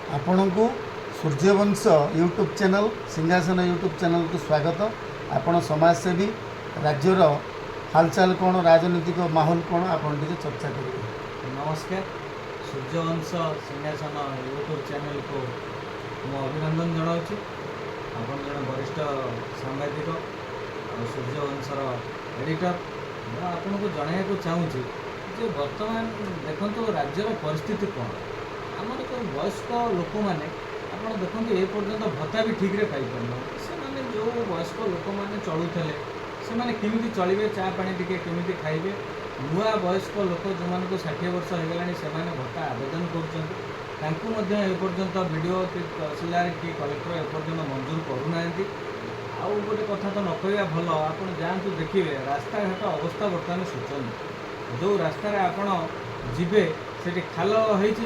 आपण को Suryavansh YouTube channel सिंहासन यूट्यूब चैनल को स्वागत। आपण समाजसेवी राज्यर हालचाल कौन राजनीतिक माहौल कौन आपण चर्चा करेंगे। नमस्कार। सूर्यवंश सिंहासन यूट्यूब चैनल को मु अभिनंदन जनाऊँ। आपण जन वरिष्ठ सांबादिक सूर्यवंशर एडिटर आपन को जनवाक चाहूँगी जे बर्तमान देखो राज्यर परिस्थिति कौन आमर जो वयस्क लोक मैंने आप देखो ए पर्यंत भत्ता भी ठीक पाइपार से जो वयस्क लोक मैंने चलुते से केमी चलिए चा पानी टे केमी खाइबे नुआ वयस्क लोक जो मान 60 वर्ष हो गला से भत्ता आवेदन करपर्यंत वीडियो कि तहसीलदार कि कलेक्टर एपर्यंत मंजूर करूना। आउ गोटे कथा तो न कहवा भल आप जातु देखिए रास्ता घाट अवस्था बर्तमान शोचनीय। जो रास्तार आपण जीवे से खाल होती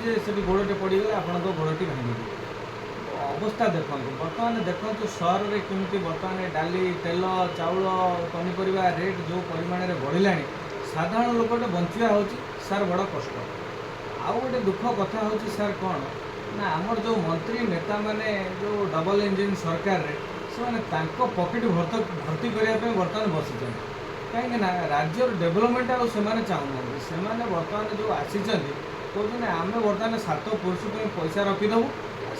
गोड़े पड़गले आपण गोड़टी भांगी अवस्था देखो बर्तमान देखो सहर में केमती बर्तमान डाली तेल चाउल पनीपरिया रेट जो परिमाण में बढ़ला साधारण लोकटे बंचा हो सार बड़ कष्ट। आउ गोटे दुख कथा हूँ सार कौन ना आमर जो मंत्री नेता माने जो डबल इंजिन सरकार रे से पकेट भर्ती करने बर्तमान बसी कहीं राज्य डेभलपमेंट आने चाहूना से बर्तमान जो आसी कहते आम बर्तमान 7 पुरुष पैसा रखीदबू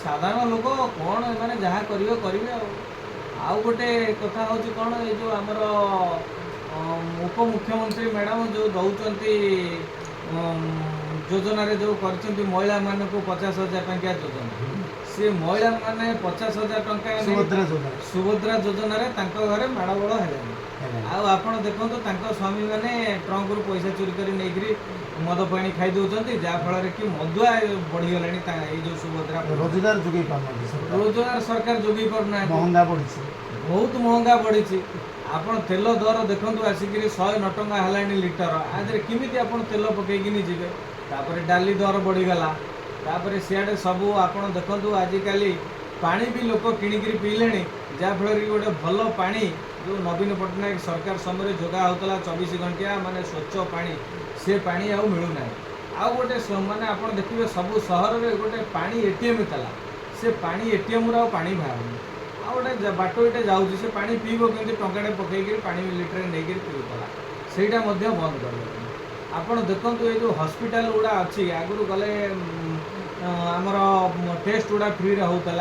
साधारण लोक कौन मैंने जहाँ करेंगे। आउ गोटे कथा हूँ कौन ये जो आमर उपमुख्यमंत्री मैडम जो दौरान योजना रे जो कर महिला मान को 50,000 टंका योजना सी महिला माने 50,000 टंका सुभद्रा योजना रे घरे माड़ बड़ है। आपण देखो स्वामी मैंने ट्रंक रु पैसा चोरी कर मद पानी खाई दौरान जहाँफल कि मदुआ बढ़ीगला जो सुभद्रा रोजगार जोगे रोजगार सरकार जोगे पारना महंगा बढ़ी बहुत महंगा बढ़ी। आपन तेल दर देखो आसिक 109 टंका है लिटर आज केमी आप तेल पकईकिन जी तापर डाली दर बढ़ीगला तापर सियाड़े सबू आपन देखो आजिकल पानी भी लोक किणिक पीले जहाँफल कि गोटे भल पानी जो नवीन पट्टनायक सरकार समय जोगा होता 24 घंटिया माने स्वच्छ पानी से पानी आउ मिलूना। आउ गोटे माने आपन देखिए सबू सहर में गोटे पानी एटीएम था से पानी एटीएम रू पानी बाहर आ गोटे बाट इटे जाऊँगी से पानी पीब केमती टंकाटे पकईकि पानी लिटर नहीं पीला सहीटा बंद कर। आपड़ देखो ये जो हॉस्पिटल गुड़ा अच्छी आगुरी गले आमर टेस्ट गुड़ा फ्री होता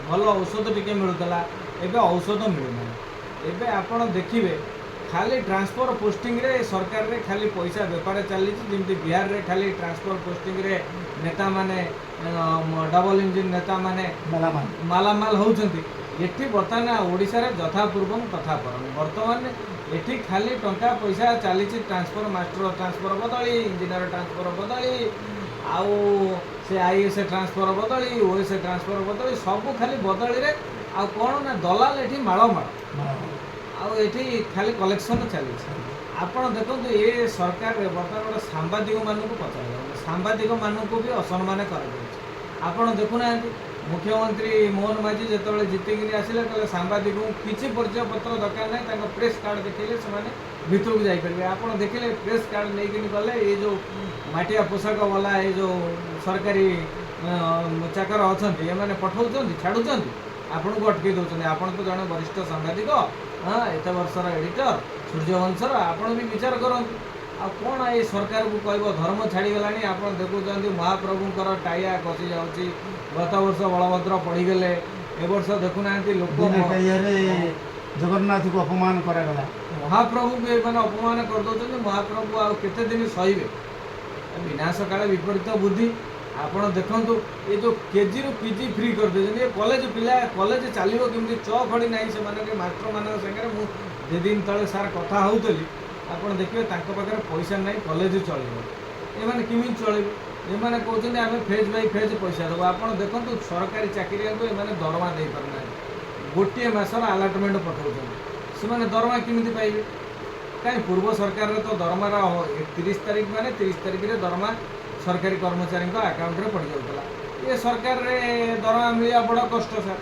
भल औषध टी मिलूला एवं औषध मिलूना। एबे आपण देखिए खाली ट्रांसफर पोस्टिंग रे सरकार रे खाली पैसा बेपार चली जमी बिहार रे खाली ट्रांसफर पोस्टिंग रे नेता माने डबल इंजिन नेता माने मालामाल होउछंती। एठी बर्तमान ओडिशा रे यथापूर्वम तथा परम बर्तमान एठी खाली टंका पैसा चली ट्रांसफर मास्टर ट्रांसफर बदली इंजीनियर ट्रांसफर बदली आउ से आईएस ट्रांसफर बदली ओएस ट्रांसफर बदली सब खाली बदली रे आ कौन ना दलाल ये माड़ आठी खाली कलेक्शन चली। आपड़ देखो ये सरकार बर्तमान गोटे सांबादिक मान पचार सांबादिक मान भी असम्मान कर देखुना मुख्यमंत्री मोहन माझी जो जीतिक आसिले कहले सांबादिक किसी परिचय पत्र दरकार ना प्रेस कार्ड देखिले से भितर को जापर आप देखिले प्रेस कार्ड नहीं गले ये जो माटिया पोशाक वाला ये जो सरकारी चाकर अच्छा ये पठाऊँ छाड़ू आपण को अटकई दौरान आपण तो जड़े वरिष्ठ सांबादिक हाँ एत वर्षर एडिटर सूर्यवंशर आपण भी विचार करूँ आ कौन ये सरकार को कह धर्म छाड़ीगला आप देखुं महाप्रभुंर टाइया कसी जाऊँगी गत वर्ष बलभद्र पड़ीगले ए वर्ष देखुना लोक जगन्नाथ को अपमान करागला महाप्रभु भी मैंने अपमान करदे महाप्रभु आ केते दिन सहे विनाश काल विपरीत बुद्धि। आपण देखु ये जो केजी रु पीजी फ्री कर दे कॉलेज पिला कॉलेज चलो केमती चखड़ी ना से मास्टर मान सागर मुझे दिन तले सार कथा होली आप देखिए पाखे पैसा ना कॉलेज चलो ये केमी चल ये कहते आम फेज बाई फेज पैसा देव आप देखो सरकारी चाकरिया को ये दरमा दे पारना गोटे मसर आलाटमेंट पठाऊँ से दरमा केमी पाइबे कहीं पूर्व सरकार तो दरमार 30 तारीख माने 30 तारीख में दरमा सरकारी कर्मचारी अकाउंट रे पड़ जाऊला ये सरकार रे दरमा मिलिया बड़ा कष्ट सर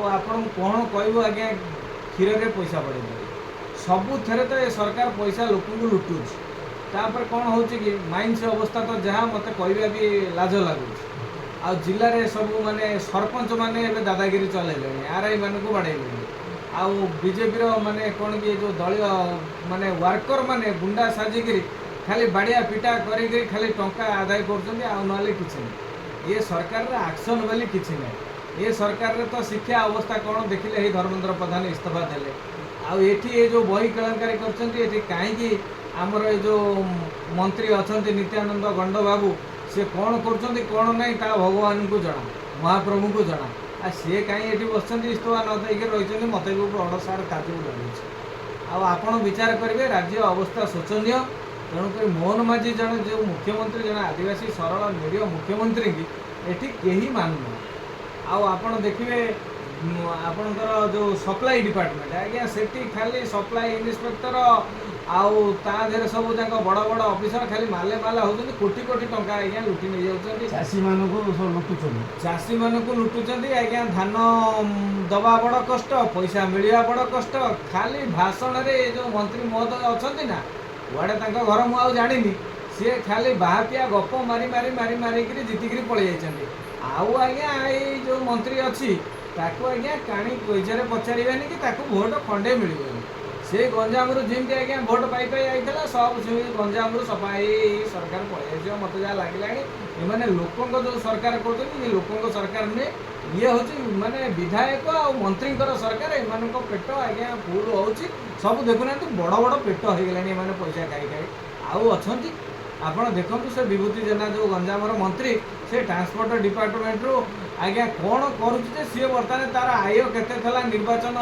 आपन कौन कहूँ आज्ञा क्षीर रे पैसा बढ़े सबू थे तो ये सरकार पैसा लोक लुटुच तापर कौन हो कि माइंस अवस्था तो जहाँ मत कहवा भी लाज लगुच ଆଉ ଜିଲ୍ଲାରେ ସବୁ ମାନେ ସରପଞ୍ଚ ମାନେ ଏବେ ଦାଦାଗିରି ଚଲେଇଲେଣି, ଆର୍ଆଇ ମାନଙ୍କୁ ବାଡ଼େଇଲେଣି। ଆଉ ବିଜେପିର ମାନେ କ'ଣ କି ଯେଉଁ ଦଳୀୟ ମାନେ ୱାର୍କର ମାନେ ଗୁଣ୍ଡା ସାଜିକିରି ଖାଲି ବାଡ଼ିଆ ପିଟା କରିକିରି ଖାଲି ଟଙ୍କା ଆଦାୟ କରୁଛନ୍ତି, ଆଉ ନହେଲେ କିଛି ନାହିଁ। ଏ ସରକାରର ଆକ୍ସନ୍ ବୋଲି କିଛି ନାହିଁ। ଏ ସରକାରରେ ତ ଶିକ୍ଷା ଅବସ୍ଥା କ'ଣ ଦେଖିଲେ, ଏଇ ଧର୍ମେନ୍ଦ୍ର ପ୍ରଧାନ ଇସ୍ତଫା ଦେଲେ। ଆଉ ଏଠି ଏ ଯେଉଁ ବହି କେଳଙ୍କାରୀ କରିଛନ୍ତି, ଏଠି କାହିଁକି ଆମର ଏ ଯେଉଁ ମନ୍ତ୍ରୀ ଅଛନ୍ତି ନିତ୍ୟାନନ୍ଦ ଗଣ୍ଡ ବାବୁ, ସେ କ'ଣ କରୁଛନ୍ତି କ'ଣ ନାହିଁ ତା ଭଗବାନଙ୍କୁ ଜଣା, ମହାପ୍ରଭୁଙ୍କୁ ଜଣା। ଆଉ ସିଏ କାହିଁ ଏଠି ବସିଛନ୍ତି ଇସ୍ତଫା ନ ଦେଇକି ରହିଛନ୍ତି, ମୋତେ ବି ବଡ଼ ସାର୍ କାଜକୁ ଲାଗୁଛି। ଆଉ ଆପଣ ବିଚାର କରିବେ, ରାଜ୍ୟ ଅବସ୍ଥା ଶୋଚନୀୟ। ତେଣୁକରି ମୋହନ ମାଝୀ ଜଣେ ଯେଉଁ ମୁଖ୍ୟମନ୍ତ୍ରୀ, ଜଣେ ଆଦିବାସୀ ସରଳ ନିରୀହ ମୁଖ୍ୟମନ୍ତ୍ରୀକି ଏଠି କେହି ମାନୁନାହାନ୍ତି। ଆଉ ଆପଣ ଦେଖିବେ ଆପଣଙ୍କର ଯେଉଁ ସପ୍ଲାଇ ଡିପାର୍ଟମେଣ୍ଟ, ଆଜ୍ଞା ସେଠି ଖାଲି ସପ୍ଲାଇ ଇନ୍ସପେକ୍ଟର ଆଉ ତା ଦେହରେ ସବୁ ଯାକ ବଡ଼ ବଡ଼ ଅଫିସର ଖାଲି ମାଲେ ମାଲା ହେଉଛନ୍ତି, କୋଟି କୋଟି ଟଙ୍କା ଆଜ୍ଞା ଲୁଟି ନେଇଯାଉଛନ୍ତି। ଚାଷୀମାନଙ୍କୁ ସବୁ ଲୁଟୁଛନ୍ତି। ଚାଷୀମାନଙ୍କୁ ଲୁଟୁଛନ୍ତି ଆଜ୍ଞା। ଧାନ ଦେବା ବଡ଼ କଷ୍ଟ, ପଇସା ମିଳିବା ବଡ଼ କଷ୍ଟ। ଖାଲି ଭାଷଣରେ ଏ ଯେଉଁ ମନ୍ତ୍ରୀ ମହୋଦୟ ଅଛନ୍ତି ନା, କୁଆଡ଼େ ତାଙ୍କ ଘର ମୁଁ ଆଉ ଜାଣିନି, ସିଏ ଖାଲି ବାହାପିଆ ଗପ ମାରିକିରି ଜିତିକିରି ପଳେଇ ଯାଇଛନ୍ତି। ଆଉ ଆଜ୍ଞା ଏଇ ଯେଉଁ ମନ୍ତ୍ରୀ ଅଛି ତାକୁ ଆଜ୍ଞା କାଣି ପଇସାରେ ପଚାରିବେନି କି ତାକୁ ଭୋଟ ଖଣ୍ଡେ ମିଳିବନି। ସେ ଗଞ୍ଜାମରୁ ଯେମିତି ଆଜ୍ଞା ଭୋଟ ପାଇ ଯାଇଥିଲା, ସବୁ ସେମିତି ଗଞ୍ଜାମରୁ ସଫା ହେଇ ସରକାର ପଳେଇ ଆସିବ ମୋତେ ଯାହା ଲାଗିଲାଣି। ଏମାନେ ଲୋକଙ୍କ ଯେଉଁ ସରକାର କରୁଛନ୍ତି, ଇଏ ଲୋକଙ୍କ ସରକାର ନୁହେଁ, ଇଏ ହେଉଛି ମାନେ ବିଧାୟକ ଆଉ ମନ୍ତ୍ରୀଙ୍କର ସରକାର। ଏମାନଙ୍କ ପେଟ ଆଜ୍ଞା ଫୁଲ ହେଉଛି, ସବୁ ଦେଖୁନାହାନ୍ତି ବଡ଼ ବଡ଼ ପେଟ ହେଇଗଲାଣି ଏମାନେ ପଇସା ଖାଇ ଖାଇ। ଆଉ ଅଛନ୍ତି ଆପଣ ଦେଖନ୍ତୁ, ସେ ବିଭୂତି ଜେନା ଯେଉଁ ଗଞ୍ଜାମର ମନ୍ତ୍ରୀ, ସେ ଟ୍ରାନ୍ସପୋର୍ଟ ଡିପାର୍ଟମେଣ୍ଟରୁ ଆଜ୍ଞା କ'ଣ କରୁଛି ଯେ ସିଏ ବର୍ତ୍ତମାନ ତା'ର ଆୟ କେତେ ଥିଲା ନିର୍ବାଚନ,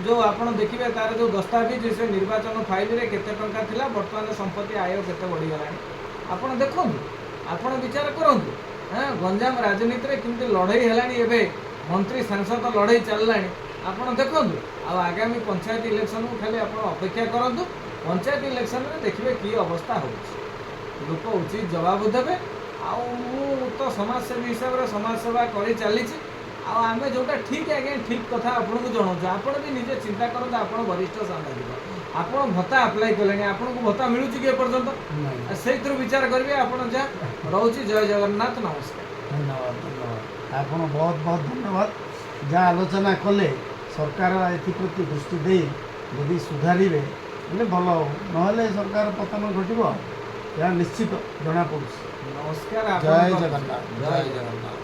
ଯେଉଁ ଆପଣ ଦେଖିବେ ତା'ର ଯେଉଁ ଦସ୍ତାବିଜ, ସେ ନିର୍ବାଚନ ଫାଇଲରେ କେତେ ଟଙ୍କା ଥିଲା, ବର୍ତ୍ତମାନ ସମ୍ପତ୍ତି ଆୟ କେତେ ବଢ଼ିଗଲାଣି। ଆପଣ ଦେଖନ୍ତୁ, ଆପଣ ବିଚାର କରନ୍ତୁ। ଗଞ୍ଜାମ ରାଜନୀତିରେ କେମିତି ଲଢ଼େଇ ହେଲାଣି, ଏବେ ମନ୍ତ୍ରୀ ସାଂସଦ ଲଢ଼େଇ ଚାଲିଲାଣି। ଆପଣ ଦେଖନ୍ତୁ। ଆଉ ଆଗାମୀ ପଞ୍ଚାୟତ ଇଲେକ୍ସନକୁ ଖାଲି ଆପଣ ଅପେକ୍ଷା କରନ୍ତୁ। ପଞ୍ଚାୟତ ଇଲେକ୍ସନରେ ଦେଖିବେ କି ଅବସ୍ଥା ହେଉଛି, ଲୋକ ଉଚିତ ଜବାବ ଦେବେ। ଆଉ ମୁଁ ତ ସମାଜସେବୀ ହିସାବରେ ସମାଜସେବା କରି ଚାଲିଛି। ଆଉ ଆମେ ଯେଉଁଟା ଠିକ୍ ଆଜ୍ଞା ଠିକ୍ କଥା ଆପଣଙ୍କୁ ଜଣାଉଛୁ। ଆପଣ ବି ନିଜେ ଚିନ୍ତା କରନ୍ତୁ, ଆପଣ ବରିଷ୍ଠ ସାମ୍ବାଦିକ, ଆପଣ ଭତ୍ତା ଆପ୍ଲାଏ କଲେଣି, ଆପଣଙ୍କୁ ଭତ୍ତା ମିଳୁଛି କି ଏପର୍ଯ୍ୟନ୍ତ? ସେଇଥିରୁ ବିଚାର କରିବେ। ଆପଣ ଯାହା ରହୁଛି। ଜୟ ଜଗନ୍ନାଥ, ନମସ୍କାର। ଧନ୍ୟବାଦ ଧନ୍ୟବାଦ, ଆପଣ ବହୁତ ବହୁତ ଧନ୍ୟବାଦ। ଯାହା ଆଲୋଚନା କଲେ ସରକାର ଏଥିପ୍ରତି ଦୃଷ୍ଟି ଦେଇ ଯଦି ସୁଧାରିବେ ହେଲେ ଭଲ ହେବ, ନହେଲେ ସରକାର ପତନ ଘଟିବ, ଏହା ନିଶ୍ଚିତ ଜଣାପଡ଼ୁଛି। ନମସ୍କାର। ଜୟ ଜଗନ୍ନାଥ। ଜୟ ଜଗନ୍ନାଥ।